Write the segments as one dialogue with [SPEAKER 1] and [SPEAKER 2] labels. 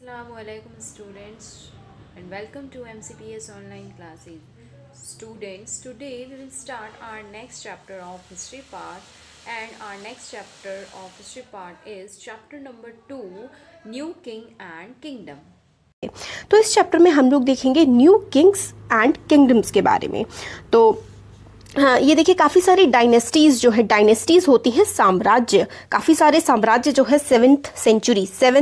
[SPEAKER 1] Assalamualaikum students and welcome to MCPS online classes. Students, today we will start our next chapter of history part, and our next chapter of history part is chapter number 2, New King and Kingdom.
[SPEAKER 2] तो इस chapter में हम लोग देखेंगे new Kings and kingdoms के बारे में। तो हाँ, ये देखिए काफ़ी सारी डायनेस्टीज़ जो है, डायनेस्टीज़ होती हैं साम्राज्य, काफ़ी सारे साम्राज्य जो है सेवेंथ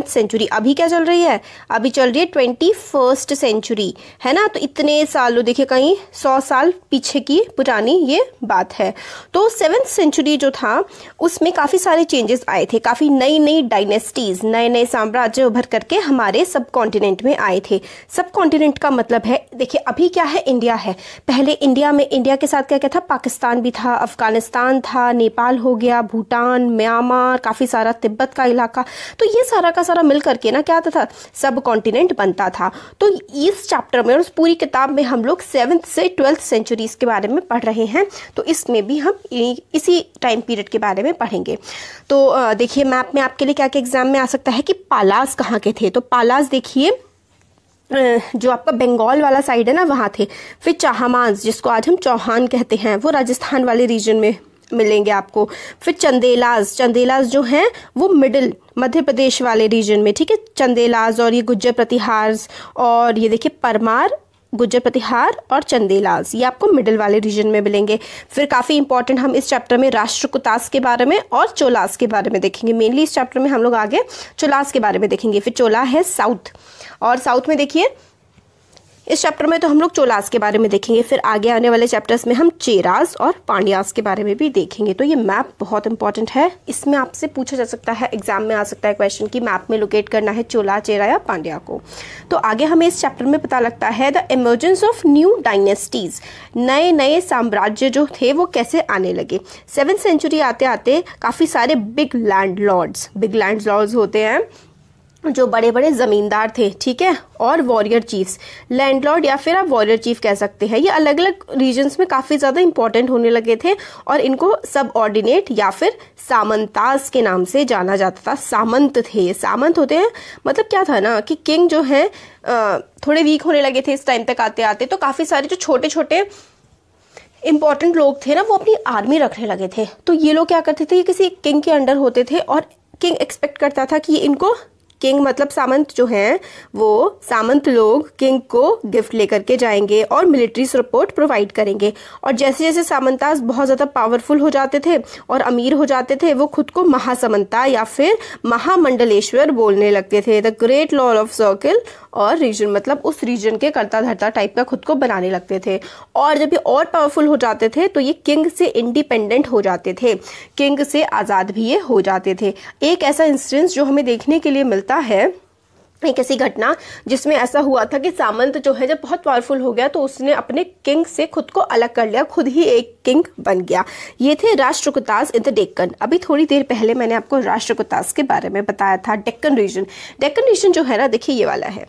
[SPEAKER 2] सेंचुरी अभी क्या चल रही है, अभी चल रही है 21st सेंचुरी, है ना। तो इतने सालों, देखिए कहीं 100 साल पीछे की पुरानी ये बात है। तो 7th सेंचुरी जो था उसमें काफ़ी सारे चेंजेस आए थे, काफ़ी नई नई डायनेस्टीज़, नए नए साम्राज्य उभर करके हमारे सब कॉन्टिनेंट में आए थे। सब कॉन्टिनेंट का मतलब है, देखिए अभी क्या है, इंडिया है। पहले इंडिया के साथ क्या क्या था, पाकिस्तान भी था, अफगानिस्तान था, नेपाल हो गया, भूटान, म्यांमार, काफ़ी सारा तिब्बत का इलाका। तो ये सारा का सारा मिल करके ना क्या आता था, सब कॉन्टिनेंट बनता था। तो इस चैप्टर में और उस पूरी किताब में हम लोग 7th से 12th सेंचुरीज के बारे में पढ़ रहे हैं। तो इसमें भी हम इसी टाइम पीरियड के बारे में पढ़ेंगे। तो देखिए मैप में आपके लिए क्या क्या एग्जाम में आ सकता है कि पालास कहाँ के थे। तो पालास देखिए जो आपका बंगाल वाला साइड है ना, वहाँ थे। फिर चाहमांस, जिसको आज हम चौहान कहते हैं, वो राजस्थान वाले रीजन में मिलेंगे आपको। फिर चंदेलाज जो हैं वो मिडिल मध्य प्रदेश वाले रीजन में, ठीक है। चंदेलाज और ये गुज्जर प्रतिहार, और ये देखिए परमार, गुज्जर प्रतिहार और चंदेलाज, ये आपको मिडिल वाले रीजन में मिलेंगे। फिर काफ़ी इंपॉर्टेंट हम इस चैप्टर में राष्ट्रकूटास के बारे में और चोलास के बारे में देखेंगे। मेनली इस चैप्टर में हम लोग आगे चोलास के बारे में देखेंगे। फिर चोला है साउथ, और साउथ में देखिए इस चैप्टर में तो हम लोग चोलास के बारे में देखेंगे। फिर आगे आने वाले चैप्टर्स में हम चेरास और पांड्यास के बारे में भी देखेंगे। तो ये मैप बहुत इंपॉर्टेंट है, इसमें आपसे पूछा जा सकता है, एग्जाम में आ सकता है क्वेश्चन कि मैप में लोकेट करना है चोला, चेरा या पांड्या को। तो आगे हमें इस चैप्टर में पता लगता है the emergence of new dynasties, नए नए साम्राज्य जो थे वो कैसे आने लगे। 7th सेंचुरी आते आते काफ़ी सारे बिग लैंड लॉर्ड्स होते हैं जो बड़े बड़े जमींदार थे, ठीक है, और वॉरियर चीफ्स। लैंडलॉर्ड या फिर आप वॉरियर चीफ कह सकते हैं, ये अलग अलग रीजन्स में काफ़ी ज़्यादा इंपॉर्टेंट होने लगे थे, और इनको सब ऑर्डिनेट या फिर सामंतास के नाम से जाना जाता था। सामंत थे, सामंत होते हैं मतलब क्या था ना कि किंग जो है थोड़े वीक होने लगे थे इस टाइम तक आते आते। तो काफ़ी सारे जो छोटे छोटे इंपॉर्टेंट लोग थे ना, वो अपनी आर्मी रखने लगे थे। तो ये लोग क्या करते थे, ये किसी किंग के अंडर होते थे, और किंग एक्सपेक्ट करता था कि इनको, किंग मतलब सामंत जो हैं, वो सामंत लोग किंग को गिफ्ट लेकर के जाएंगे और मिलिट्री सपोर्ट प्रोवाइड करेंगे। और जैसे जैसे सामंतास बहुत ज़्यादा पावरफुल हो जाते थे और अमीर हो जाते थे, वो खुद को महासमंता या फिर महामंडलेश्वर बोलने लगते थे। The great Lord of circle और रीजन, मतलब उस रीजन के कर्ता धर्ता टाइप का खुद को बनाने लगते थे। और जब ये और पावरफुल हो जाते थे तो ये किंग से इंडिपेंडेंट हो जाते थे, किंग से आज़ाद भी ये हो जाते थे। एक ऐसा इंसिडेंस जो हमें देखने के लिए मिलता है, एक ऐसी घटना जिसमें ऐसा हुआ था कि सामंत जो है जब बहुत पावरफुल हो गया तो उसने अपने किंग से खुद को अलग कर लिया, खुद ही एक किंग बन गया। ये थे राष्ट्रकूटास इन द डेक्कन। अभी थोड़ी देर पहले मैंने आपको राष्ट्रकूटास के बारे में बताया था। डेक्कन रीजन जो है ना, देखिए ये वाला है,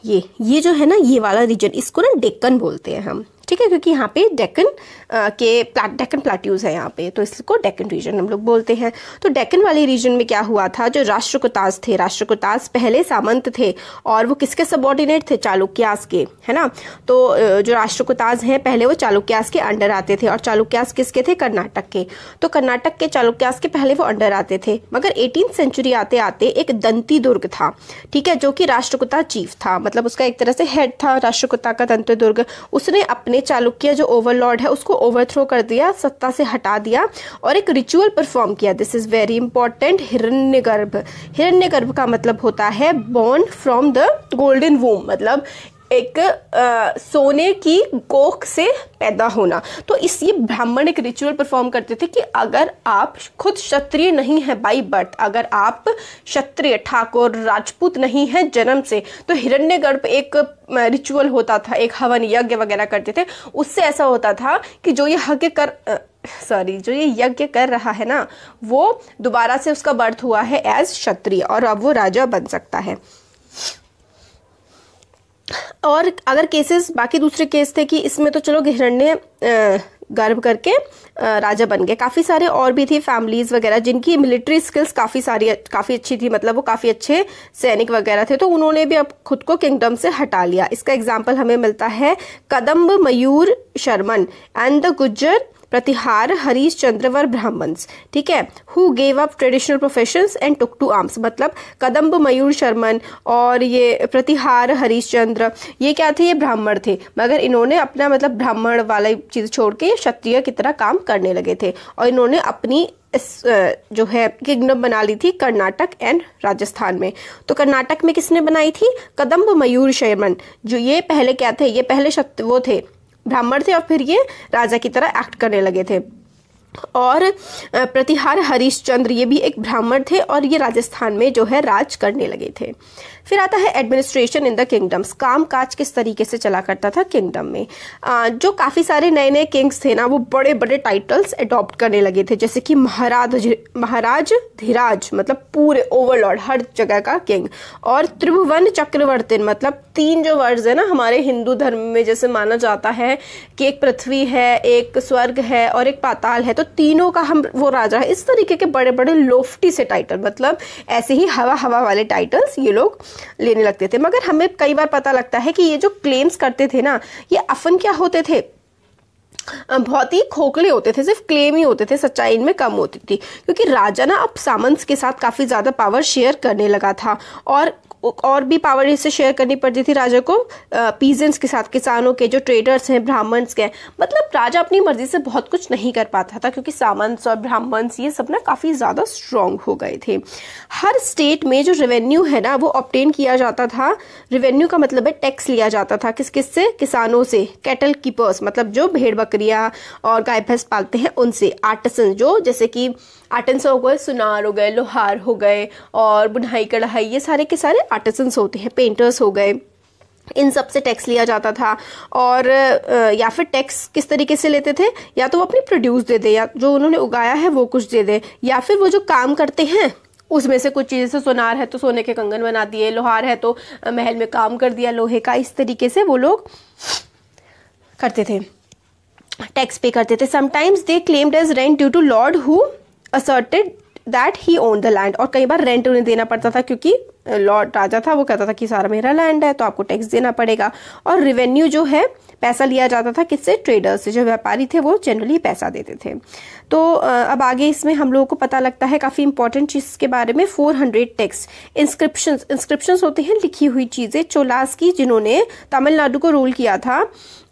[SPEAKER 2] ये जो है ना, ये वाला रीजन, इसको ना डेक्कन बोलते हैं हम, ठीक है, क्योंकि यहाँ पे डेक्कन प्लाट्यूज है यहाँ पे, तो इसको डेक्कन रीजन हम लोग बोलते हैं। तो डेक्कन वाले रीजन में क्या हुआ था, जो राष्ट्रकूटास थे, राष्ट्रकूटास पहले सामंत थे और वो किसके सबऑर्डिनेट थे, चालुक्यास के, है ना। तो जो राष्ट्रकूटास हैं पहले वो चालुक्यास के अंडर आते थे, और चालुक्यास किसके थे, कर्नाटक के। तो कर्नाटक के चालुक्यास के पहले वो अंडर आते थे, मगर 18th सेंचुरी आते आते एक दंती दुर्ग था, ठीक है, जो कि राष्ट्रकूटा चीफ था, मतलब उसका एक तरह से हेड था राष्ट्रकूटा का दंती दुर्ग। उसने अपने चालुक्य जो ओवरलॉर्ड है उसको ओवरथ्रो कर दिया, सत्ता से हटा दिया, और एक रिचुअल परफॉर्म किया। This is very important. Hiranyagarbha का मतलब होता है born from the golden womb, मतलब एक सोने की कोख से पैदा होना। तो इस ये ब्राह्मण एक रिचुअल परफॉर्म करते थे कि अगर आप खुद क्षत्रिय नहीं है बाय बर्थ, अगर आप क्षत्रिय ठाकुर राजपूत नहीं है जन्म से, तो हिरण्यगर्भ एक रिचुअल होता था, एक हवन यज्ञ वगैरह करते थे। उससे ऐसा होता था कि जो ये यज्ञ कर रहा है ना, वो दोबारा से उसका बर्थ हुआ है एज क्षत्रिय, और अब वो राजा बन सकता है। और अगर केसेस बाकी दूसरे केस थे कि इसमें तो चलो गर्व करके राजा बन गए। काफ़ी सारे और भी थे फैमिलीज वगैरह जिनकी मिलिट्री स्किल्स काफ़ी अच्छी थी, मतलब वो काफ़ी अच्छे सैनिक वगैरह थे, तो उन्होंने भी अब खुद को किंगडम से हटा लिया। इसका एग्जाम्पल हमें मिलता है कदम्ब मयूर शर्मन एंड द गुज्जर प्रतिहार हरीश चंद्रवर ब्राह्मण्स, ठीक है, who gave up traditional professions and took to arms. मतलब कदम्ब मयूर शर्मन और ये प्रतिहार हरीश चंद्र, ये क्या थे, ये ब्राह्मण थे, मगर इन्होंने अपना मतलब ब्राह्मण वाला चीज छोड़ के क्षत्रिय की तरह काम करने लगे थे, और इन्होंने अपनी जो है किंगडम बना ली थी कर्नाटक एंड राजस्थान में। तो कर्नाटक में किसने बनाई थी, कदम्ब मयूर शर्मन, जो ये पहले क्या थे, ये पहले वो थे ब्राह्मण थे और फिर ये राजा की तरह एक्ट करने लगे थे। और प्रतिहार हरिश्चंद्र, ये भी एक ब्राह्मण थे और ये राजस्थान में जो है राज करने लगे थे। फिर आता है एडमिनिस्ट्रेशन इन द किंगडम्स, काम काज किस तरीके से चला करता था किंगडम में। जो काफ़ी सारे नए नए किंग्स थे ना, वो बड़े बड़े टाइटल्स अडॉप्ट करने लगे थे, जैसे कि महाराज धीराज, मतलब पूरे ओवरलॉर्ड, हर जगह का किंग, और त्रिभुवन चक्रवर्ती, मतलब 3 जो वर्ड्स है ना हमारे हिंदू धर्म में, जैसे माना जाता है कि एक पृथ्वी है, एक स्वर्ग है और एक पाताल है, तो तीनों का हम वो राजा है। इस तरीके के बड़े बड़े लोफ्टी से टाइटल, मतलब ऐसे ही हवा वाले टाइटल्स ये लोग लेने लगते थे। मगर हमें कई बार पता लगता है कि ये जो क्लेम्स करते थे ना, ये अफन क्या होते थे, बहुत ही खोखले होते थे, सिर्फ क्लेम ही होते थे, सच्चाई इनमें कम होती थी, क्योंकि राजा ना अब सामंत के साथ काफी ज्यादा पावर शेयर करने लगा था, और भी पावर इससे शेयर करनी पड़ती थी राजा को पीजेंट्स के साथ, किसानों के, जो ट्रेडर्स हैं, ब्राह्मण्स के। मतलब राजा अपनी मर्जी से बहुत कुछ नहीं कर पाता था, क्योंकि सामंत्स और ब्राह्मण्स ये सब ना काफ़ी ज़्यादा स्ट्रॉन्ग हो गए थे। हर स्टेट में जो रेवेन्यू है ना वो ऑब्टेन किया जाता था। रेवेन्यू का मतलब है टैक्स लिया जाता था, किस से, किसानों से, कैटल कीपर्स, मतलब जो भेड़ बकरियाँ और गाय भैंस पालते हैं उनसे, आर्टिसन, जो जैसे कि आर्टिसन हो गए, सुनार हो गए, लोहार हो गए, और बुनाई कढ़ाई, ये सारे के सारे आर्टिसंस होते हैं, पेंटर्स हो गए, इन सब से टैक्स लिया जाता था। और या फिर टैक्स किस तरीके से लेते थे, या तो वो अपनी प्रोड्यूस दे दे, या जो उन्होंने उगाया है वो कुछ दे दे, या फिर वो जो काम करते हैं उसमें से कुछ चीज़ें, से सोनार है तो सोने के कंगन बना दिए, लोहार है तो महल में काम कर दिया लोहे का, इस तरीके से वो लोग करते थे, टैक्स पे करते थे। Sometimes they claimed as rent due to lord who asserted that he owned the land, और कई बार रेंट उन्हें देना पड़ता था, क्योंकि लॉर्ड राजा था, वो कहता था कि सारा मेरा लैंड है तो आपको टैक्स देना पड़ेगा। और रेवेन्यू जो है पैसा लिया जाता था किससे, ट्रेडर्स से, जो व्यापारी थे वो जनरली पैसा देते थे। तो अब आगे इसमें हम लोगों को पता लगता है काफ़ी इंपॉर्टेंट चीज़ के बारे में, 400 टेक्स्ट इंस्क्रिप्शंस होते हैं, लिखी हुई चीज़ें। चोलास की, जिन्होंने तमिलनाडु को रूल किया था,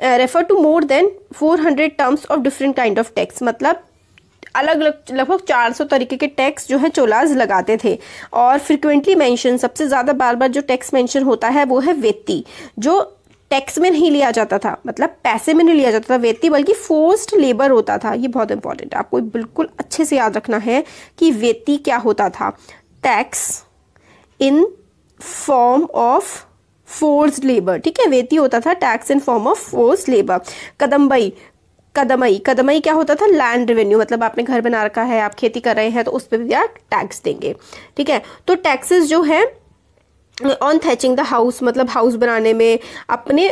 [SPEAKER 2] refer to more than 400 terms of different kind of tax, मतलब अलग अलग लगभग 400 तरीके के टैक्स जो है चोलास लगाते थे। और फ्रिक्वेंटली मेंशन, सबसे ज्यादा बार बार जो टैक्स मेंशन होता है वो है वेत्ती, जो टैक्स में नहीं लिया जाता था, मतलब पैसे में नहीं लिया जाता था वेत्ती, बल्कि फोर्स्ड लेबर होता था। ये बहुत इंपॉर्टेंट है, आपको बिल्कुल अच्छे से याद रखना है कि वेत्ती क्या होता था, tax in form of forced labour, ठीक है, वेत्ती होता था tax in form of forced labour. Kadamai क्या होता था, लैंड रेवेन्यू, मतलब आपने घर बना रखा है, आप खेती कर रहे हैं तो उस पर भी आप टैक्स देंगे, ठीक है। तो टैक्सेस जो है ऑन थैचिंग द हाउस, मतलब हाउस बनाने में, अपने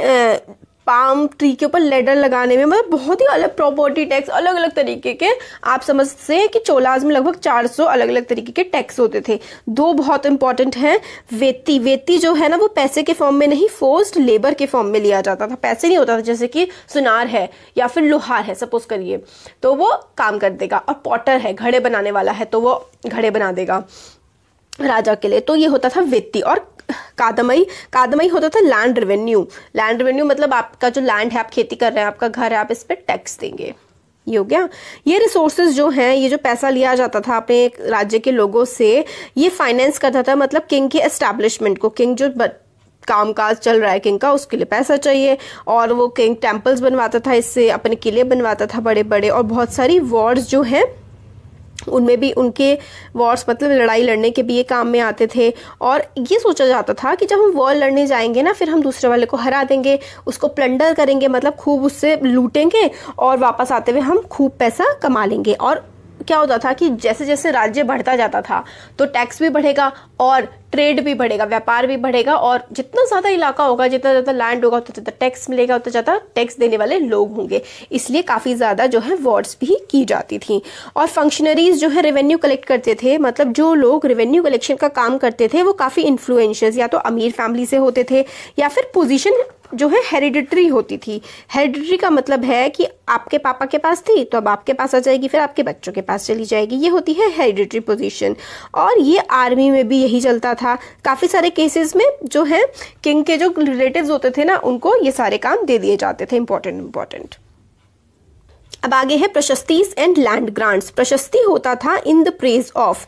[SPEAKER 2] पाम ट्री के ऊपर लेडर लगाने में, मतलब बहुत ही अलग प्रॉपर्टी टैक्स, अलग अलग तरीके के, आप समझते हैं कि चोलास में लगभग 400 अलग अलग तरीके के टैक्स होते थे। 2 बहुत इंपॉर्टेंट हैं, वेत्ती जो है ना वो पैसे के फॉर्म में नहीं, फोर्स्ड लेबर के फॉर्म में लिया जाता था, पैसे नहीं होता था, जैसे कि सुनार है या फिर लोहार है सपोज करिए, तो वो काम कर देगा, और पॉटर है, घड़े बनाने वाला है, तो वो घड़े बना देगा राजा के लिए, तो ये होता था वेत्ती। और कादमई होता था लैंड रेवेन्यू मतलब आपका जो लैंड है, आप खेती कर रहे हैं, आपका घर है, आप इस पर टैक्स देंगे। ये हो गया। ये रिसोर्सेज जो हैं, ये जो पैसा लिया जाता था अपने राज्य के लोगों से, ये फाइनेंस करता था, मतलब किंग के एस्टैब्लिशमेंट को, किंग जो कामकाज चल रहा है किंग का, उसके लिए पैसा चाहिए, और वो किंग टेम्पल्स बनवाता था, इससे अपने किले बनवाता था बड़े बड़े, और बहुत सारी वॉर्स जो हैं उनमें भी उनके वॉर्स, मतलब लड़ाई लड़ने के भी ये काम में आते थे। और ये सोचा जाता था कि जब हम वॉर लड़ने जाएंगे ना, फिर हम दूसरे वाले को हरा देंगे, उसको प्लंडर करेंगे, मतलब खूब उससे लूटेंगे, और वापस आते हुए हम खूब पैसा कमा लेंगे। और क्या होता था कि जैसे जैसे राज्य बढ़ता जाता था तो टैक्स भी बढ़ेगा और ट्रेड भी बढ़ेगा, व्यापार भी बढ़ेगा, और जितना ज़्यादा इलाका होगा, जितना ज़्यादा लैंड होगा, उतना ज़्यादा टैक्स मिलेगा, उतना ज़्यादा टैक्स देने वाले लोग होंगे। इसलिए काफ़ी ज़्यादा जो है वॉर्स भी की जाती थी। और फंक्शनरीज जो है रेवेन्यू कलेक्ट करते थे, मतलब जो लोग रेवेन्यू कलेक्शन का काम करते थे वो काफ़ी इन्फ्लुएंशियस या तो अमीर फैमिली से होते थे या फिर पोजीशन जो है हेरिडिटरी होती थी। हेरिडिटरी का मतलब है कि आपके पापा के पास थी तो अब आपके पास आ जाएगी, फिर आपके बच्चों के पास चली जाएगी, ये होती है हेरिडिटरी पोजीशन। और ये आर्मी में भी यही चलता था। काफ़ी सारे केसेस में जो है किंग के जो रिलेटिव्स होते थे ना, उनको ये सारे काम दे दिए जाते थे, इंपॉर्टेंट। अब आगे है प्रशस्तीज एंड लैंड ग्रांट्स। प्रशस्ति होता था इन द प्रेज ऑफ,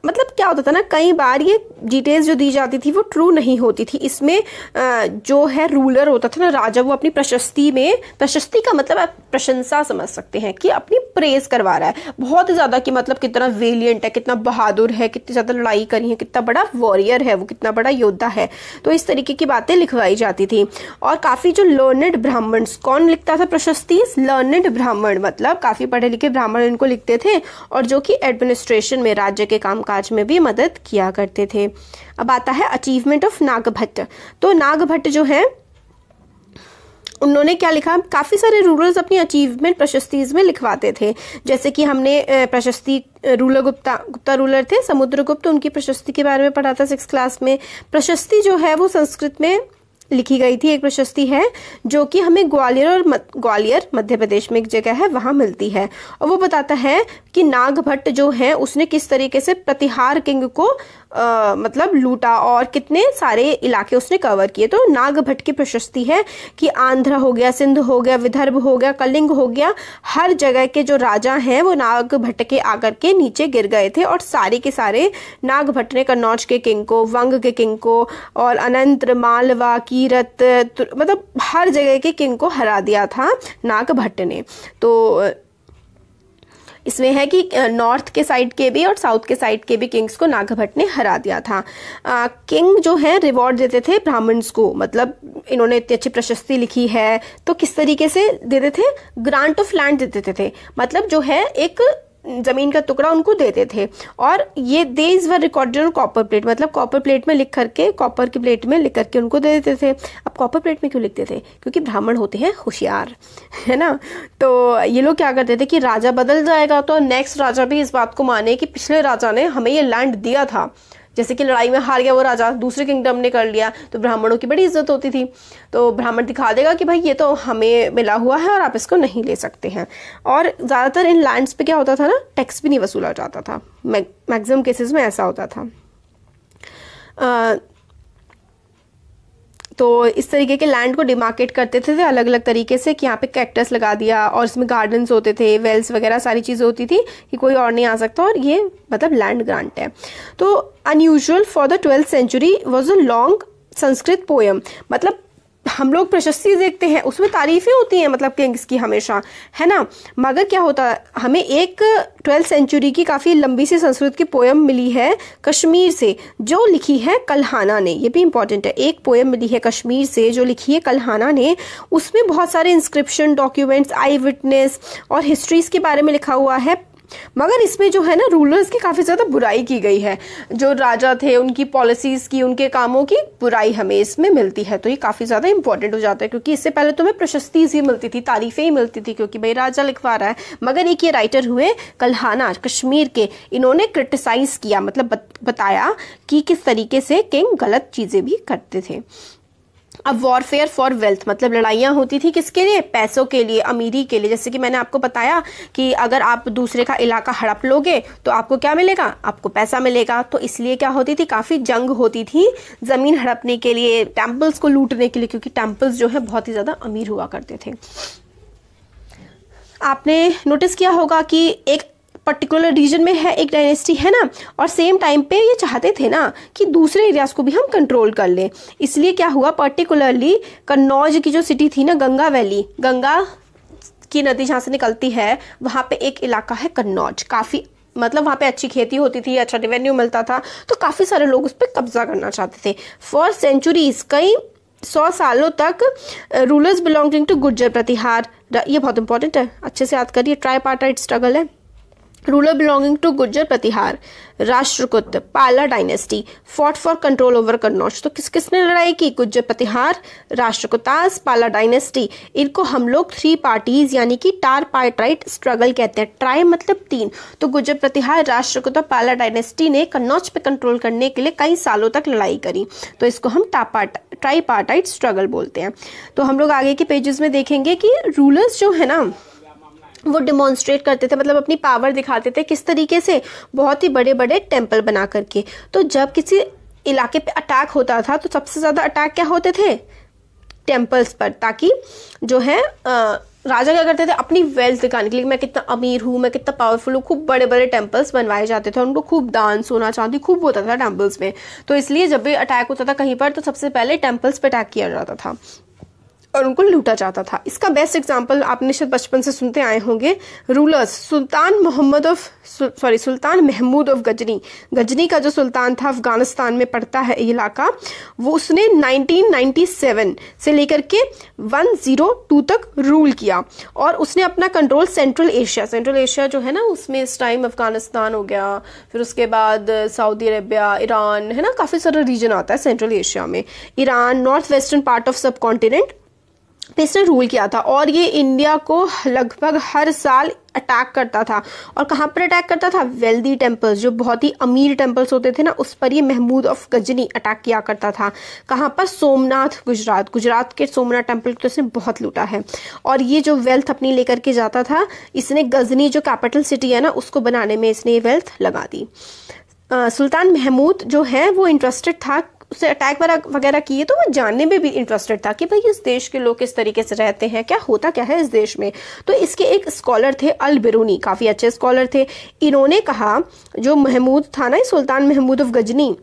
[SPEAKER 2] मतलब क्या होता था ना, कई बार ये डिटेल्स जो दी जाती थी वो ट्रू नहीं होती थी। इसमें जो है रूलर होता था ना, राजा, वो अपनी प्रशस्ति में, प्रशस्ति का मतलब आप प्रशंसा समझ सकते हैं कि अपनी प्रेज करवा रहा है बहुत ज़्यादा, कि मतलब कितना वेलियंट है, कितना बहादुर है, कितनी ज़्यादा लड़ाई करी है, कितना बड़ा वॉरियर है वो, कितना बड़ा योद्धा है। तो इस तरीके की बातें लिखवाई जाती थी। और काफ़ी जो लर्नड ब्राह्मण्स, कौन लिखता था प्रशस्ति? लर्नड ब्राह्मण, मतलब काफ़ी पढ़े लिखे ब्राह्मण इनको लिखते थे, और जो कि एडमिनिस्ट्रेशन में, राज्य के कामकाज में भी मदद किया करते थे। अब आता है अचीवमेंट ऑफ नागभट्ट। तो नागभट्ट जो है उन्होंने क्या लिखा, काफ़ी सारे रूलर्स अपनी अचीवमेंट प्रशस्तिज में लिखवाते थे। जैसे कि हमने प्रशस्ति रूलर गुप्ता रूलर थे समुद्रगुप्त, उनकी प्रशस्ति के बारे में पढ़ा था 6th क्लास में। प्रशस्ति जो है वो संस्कृत में लिखी गई थी, एक प्रशस्ति है जो कि हमें ग्वालियर मध्य प्रदेश में एक जगह है वहां मिलती है। और वो बताता है कि नागभट्ट जो है उसने किस तरीके से प्रतिहार किंग को मतलब लूटा और कितने सारे इलाके उसने कवर किए। तो नागभट्ट की प्रशस्ति है कि आंध्र हो गया, सिंध हो गया, विदर्भ हो गया, कलिंग हो गया, हर जगह के जो राजा हैं वो नागभट्ट के आकर के नीचे गिर गए थे। और सारे के सारे नागभट्ट ने कन्नौज के किंग को, वंग के किंग को, और अनंत, मालवा, कीरत, मतलब हर जगह के किंग को हरा दिया था नागभट्ट ने। तो इसमें है कि नॉर्थ के साइड के भी और साउथ के साइड के भी किंग्स को नागभट्ट ने हरा दिया था। किंग जो है रिवॉर्ड देते थे ब्राह्मण्स को, मतलब इन्होंने इतनी अच्छी प्रशस्ति लिखी है तो किस तरीके से देते थे? ग्रांट ऑफ लैंड देते थे, मतलब जो है एक जमीन का टुकड़ा उनको देते थे। और ये देज वर रिकॉर्डेड ऑन कॉपर प्लेट, मतलब कॉपर प्लेट में लिख करके, कॉपर की प्लेट में लिख करके उनको दे देते थे। अब कॉपर प्लेट में क्यों लिखते थे? क्योंकि ब्राह्मण होते हैं होशियार, है ना। तो ये लोग क्या करते थे कि राजा बदल जाएगा तो नेक्स्ट राजा भी इस बात को माने कि पिछले राजा ने हमें ये लैंड दिया था। जैसे कि लड़ाई में हार गया वो राजा, दूसरे किंगडम ने कर लिया, तो ब्राह्मणों की बड़ी इज्जत होती थी। तो ब्राह्मण दिखा देगा कि भाई ये तो हमें मिला हुआ है और आप इसको नहीं ले सकते हैं। और ज़्यादातर इन लैंड्स पे क्या होता था ना, टैक्स भी नहीं वसूला जाता था, मैक्सिमम केसेस में ऐसा होता था। तो इस तरीके के लैंड को डिमार्केट करते थे अलग अलग तरीके से, कि यहाँ पे कैक्टस लगा दिया और इसमें गार्डन्स होते थे, वेल्स वगैरह सारी चीज़ें होती थी कि कोई और नहीं आ सकता, और ये मतलब लैंड ग्रांट है। तो unusual for the 12th century was a long Sanskrit poem, मतलब हम लोग प्रशस्ति देखते हैं उसमें तारीफें होती हैं मतलब किंग्स की हमेशा, है ना। मगर क्या होता है, हमें एक 12th century की काफ़ी लंबी सी संस्कृत की पोएम मिली है कश्मीर से, जो लिखी है कल्हाना ने। ये भी इंपॉर्टेंट है, एक पोएम मिली है कश्मीर से जो लिखी है कल्हाना ने। उसमें बहुत सारे इंस्क्रिप्शन, डॉक्यूमेंट्स, आई विटनेस और हिस्ट्रीज के बारे में लिखा हुआ है। मगर इसमें जो है ना रूलर्स की काफ़ी ज़्यादा बुराई की गई है, जो राजा थे उनकी पॉलिसीज़ की, उनके कामों की बुराई हमें इसमें मिलती है। तो ये काफ़ी ज़्यादा इंपॉर्टेंट हो जाता है, क्योंकि इससे पहले तो हमें प्रशस्ति ही मिलती थी, तारीफ़ें ही मिलती थी, क्योंकि भाई राजा लिखवा रहा है। मगर एक ये राइटर हुए कल्हाना कश्मीर के, इन्होंने क्रिटिसाइज़ किया, मतलब बताया कि किस तरीके से किंग गलत चीज़ें भी करते थे। अब वॉरफेयर फॉर वेल्थ, मतलब लड़ाइयाँ होती थी किसके लिए? पैसों के लिए, अमीरी के लिए। जैसे कि मैंने आपको बताया कि अगर आप दूसरे का इलाका हड़प लोगे तो आपको क्या मिलेगा? आपको पैसा मिलेगा। तो इसलिए क्या होती थी, काफ़ी जंग होती थी ज़मीन हड़पने के लिए, टेम्पल्स को लूटने के लिए, क्योंकि टेम्पल्स जो है बहुत ही ज़्यादा अमीर हुआ करते थे। आपने नोटिस किया होगा कि एक पर्टिकुलर रीजन में है एक डायनेस्टी, है ना, और सेम टाइम पे ये चाहते थे ना कि दूसरे एरियाज को भी हम कंट्रोल कर लें। इसलिए क्या हुआ, पर्टिकुलरली कन्नौज की जो सिटी थी ना, गंगा वैली, गंगा की नदी जहाँ से निकलती है, वहाँ पे एक इलाका है कन्नौज। काफ़ी मतलब वहाँ पे अच्छी खेती होती थी, अच्छा रेवेन्यू मिलता था, तो काफ़ी सारे लोग उस पर कब्जा करना चाहते थे। फॉर सेंचुरीज, कई 100 सालों तक रूलर्स बिलोंगिंग टू गुर्जर प्रतिहार, ये बहुत इंपॉर्टेंट है, अच्छे से याद करिए, ट्राईपार्टाइट स्ट्रगल है। रूलर बिलोंगिंग टू गुर्जर प्रतिहार, राष्ट्रकूट, पाला dynasty, fought for control over Kannauj. तो किस किसने लड़ाई की? गुर्जर प्रतिहार, राष्ट्रकूटास, पाला डायनेस्टी। इनको हम लोग 3 पार्टीज यानी कि ट्राइपार्टाइट स्ट्रगल कहते हैं। ट्राई मतलब 3, तो गुर्जर प्रतिहार, राष्ट्रकूट और पाला डायनेस्टी ने कन्नौज पे कंट्रोल करने के लिए कई सालों तक लड़ाई करी। तो इसको हम ट्राइपार्टाइट स्ट्रगल बोलते हैं। तो हम लोग आगे के पेजेस में देखेंगे कि रूलर्स जो है ना वो डिमॉन्स्ट्रेट करते थे, मतलब अपनी पावर दिखाते थे। किस तरीके से? बहुत ही बड़े बड़े टेम्पल बना करके। तो जब किसी इलाके पे अटैक होता था तो सबसे ज्यादा अटैक क्या होते थे? टेम्पल्स पर, ताकि जो है राजा क्या करते थे? अपनी वेल्थ दिखाने के लिए, मैं कितना अमीर हूँ, मैं कितना पावरफुल हूँ, खूब बड़े बड़े टेम्पल्स बनवाए जाते थे। उनको खूब दान, सोना चांदी खूब होता था टेम्पल्स में। तो इसलिए जब भी अटैक होता था कहीं पर तो सबसे पहले टेम्पल्स पे अटैक किया जाता था और उनको लूटा जाता था। इसका बेस्ट एग्जांपल आपने शायद बचपन से सुनते आए होंगे, रूलर्स सुल्तान महमूद ऑफ गजनी। गजनी का जो सुल्तान था, अफगानिस्तान में पड़ता है ये इलाका, वो उसने 1997 से लेकर के 102 तक रूल किया और उसने अपना कंट्रोल सेंट्रल एशिया जो है ना, उसमें इस टाइम अफगानिस्तान हो गया, फिर उसके बाद सऊदी अरेबिया, ईरान, है ना, काफी सारा रीजन आता है सेंट्रल एशिया में। Iran, north western part of सब कॉन्टिनेंट पे इसने रूल किया था और ये इंडिया को लगभग हर साल अटैक करता था। और कहाँ पर अटैक करता था? वेल्दी टेम्पल्स, जो बहुत ही अमीर टेम्पल्स होते थे ना, उस पर ये महमूद ऑफ गजनी अटैक किया करता था। कहाँ पर? सोमनाथ, गुजरात के सोमनाथ टेम्पल को तो इसने बहुत लूटा है। और ये जो वेल्थ अपनी लेकर के जाता था, इसने गजनी जो कैपिटल सिटी है ना, उसको बनाने में इसने ये वेल्थ लगा दी। सुल्तान महमूद जो है वो इंटरेस्टेड था, उससे अटैक वगैरह किए तो वो जानने में भी इंटरेस्टेड था कि भाई इस देश के लोग किस तरीके से रहते हैं, क्या होता क्या है इस देश में। तो इसके एक स्कॉलर थे अल बिरूनी, काफी अच्छे स्कॉलर थे। इन्होंने कहा, जो महमूद था ना, सुल्तान महमूद गजनी,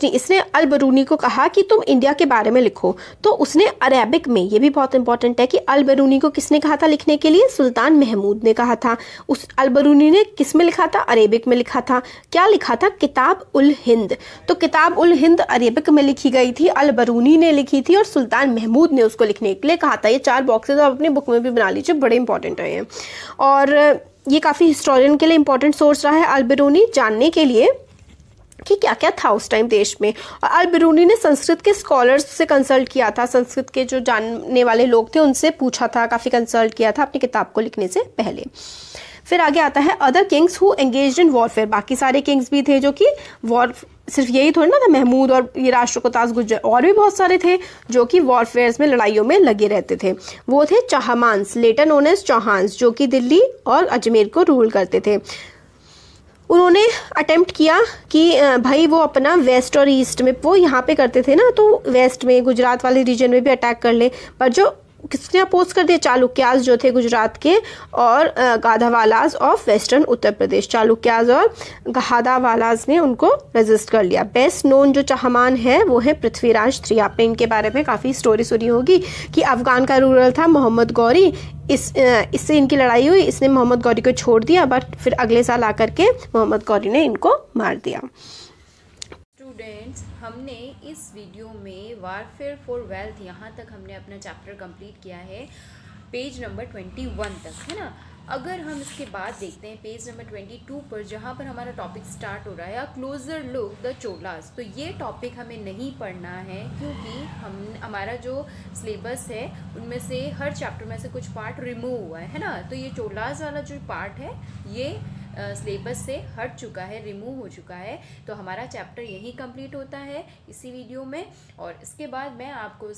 [SPEAKER 2] इसने अल बरूनी को कहा कि तुम इंडिया के बारे में लिखो। तो उसने अरेबिक में, ये भी बहुत इंपॉर्टेंट है कि अल बरूनी को किसने कहा था लिखने के लिए? सुल्तान महमूद ने कहा था। उस अल बरूनी ने किस में लिखा था? अरेबिक में लिखा था। क्या लिखा था? किताब उल हिंद। तो किताब उल हिंद अरेबिक में लिखी गई थी, अल बरूनी ने लिखी थी और सुल्तान महमूद ने उसको लिखने के लिए कहा था। ये 4 बॉक्सेस आप अपनी बुक में भी बना लीजिए, बड़े इंपॉर्टेंट है ये। और ये काफी हिस्टोरियन के लिए इंपॉर्टेंट सोर्स रहा है अल बरूनी, जानने के लिए कि क्या क्या था उस टाइम देश में। और अल बिरूनी ने संस्कृत के स्कॉलर्स से कंसल्ट किया था, संस्कृत के जो जानने वाले लोग थे उनसे पूछा था, काफी कंसल्ट किया था अपनी किताब को लिखने से पहले। फिर आगे आता है other Kings who engaged in warfare. बाकी सारे किंग्स भी थे जो कि वॉर, सिर्फ यही थोड़ा ना था महमूद और ये राष्ट्रकूटास गुर्जर, और भी बहुत सारे थे जो कि वॉरफेयर्स में, लड़ाइयों में लगे रहते थे। वो थे चाहमान्स, लेटर नोन एज चौहान्स, जो कि दिल्ली और अजमेर को रूल करते थे। उन्होंने अटेम्प्ट किया कि भाई वो अपना वेस्ट और ईस्ट में, वो यहाँ पे करते थे ना, तो वेस्ट में गुजरात वाले रीजन में भी अटैक कर ले, पर जो किसने अपोज कर दिया? चालुक्यास जो थे गुजरात के, और गाधावालास ऑफ वेस्टर्न उत्तर प्रदेश। चालुक्यास और गाधावालास ने उनको रेजिस्ट कर लिया। बेस्ट नोन जो चाहमान है वो है पृथ्वीराज 3। आपने इनके बारे में काफी स्टोरी सुनी होगी कि अफगान का रूलर था मोहम्मद गौरी, इससे इनकी लड़ाई हुई, इसने मोहम्मद गौरी को छोड़ दिया, बट फिर अगले साल आकर के मोहम्मद गौरी ने इनको मार दिया।
[SPEAKER 1] स्टूडेंट्स, हमने इस वीडियो में वारफेयर फॉर वेल्थ यहाँ तक हमने अपना चैप्टर कंप्लीट किया है, पेज नंबर 21 तक, है ना। अगर हम इसके बाद देखते हैं पेज नंबर 22 पर, जहाँ पर हमारा टॉपिक स्टार्ट हो रहा है, क्लोजर लुक द चोलास। तो ये टॉपिक हमें नहीं पढ़ना है क्योंकि हमारा जो सिलेबस है उनमें से हर चैप्टर में से कुछ पार्ट रिमूव हुआ है ना। तो ये चोलास वाला जो पार्ट है ये सिलेबस से हट चुका है, रिमूव हो चुका है। तो हमारा चैप्टर यहीं कंप्लीट होता है इसी वीडियो में। और इसके बाद मैं आपको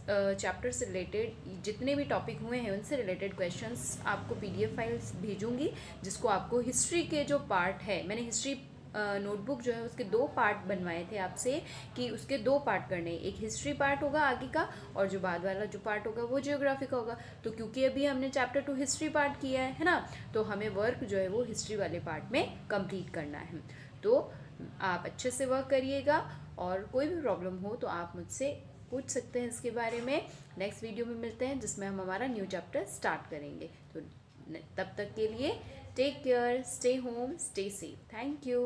[SPEAKER 1] चैप्टर से रिलेटेड जितने भी टॉपिक हुए हैं उनसे रिलेटेड क्वेश्चंस आपको PDF फाइल्स भेजूंगी, जिसको आपको हिस्ट्री के जो पार्ट है, मैंने हिस्ट्री नोटबुक जो है उसके 2 पार्ट बनवाए थे आपसे कि उसके 2 पार्ट करने, एक हिस्ट्री पार्ट होगा आगे का और जो बाद वाला जो पार्ट होगा वो ज्योग्राफी का होगा। तो क्योंकि अभी हमने चैप्टर 2 हिस्ट्री पार्ट किया है ना, तो हमें वर्क जो है वो हिस्ट्री वाले पार्ट में कंप्लीट करना है। तो आप अच्छे से वर्क करिएगा और कोई भी प्रॉब्लम हो तो आप मुझसे पूछ सकते हैं इसके बारे में। नेक्स्ट वीडियो में मिलते हैं जिसमें हम हमारा न्यू चैप्टर स्टार्ट करेंगे। तो तब तक के लिए take care, stay home, stay safe. Thank you.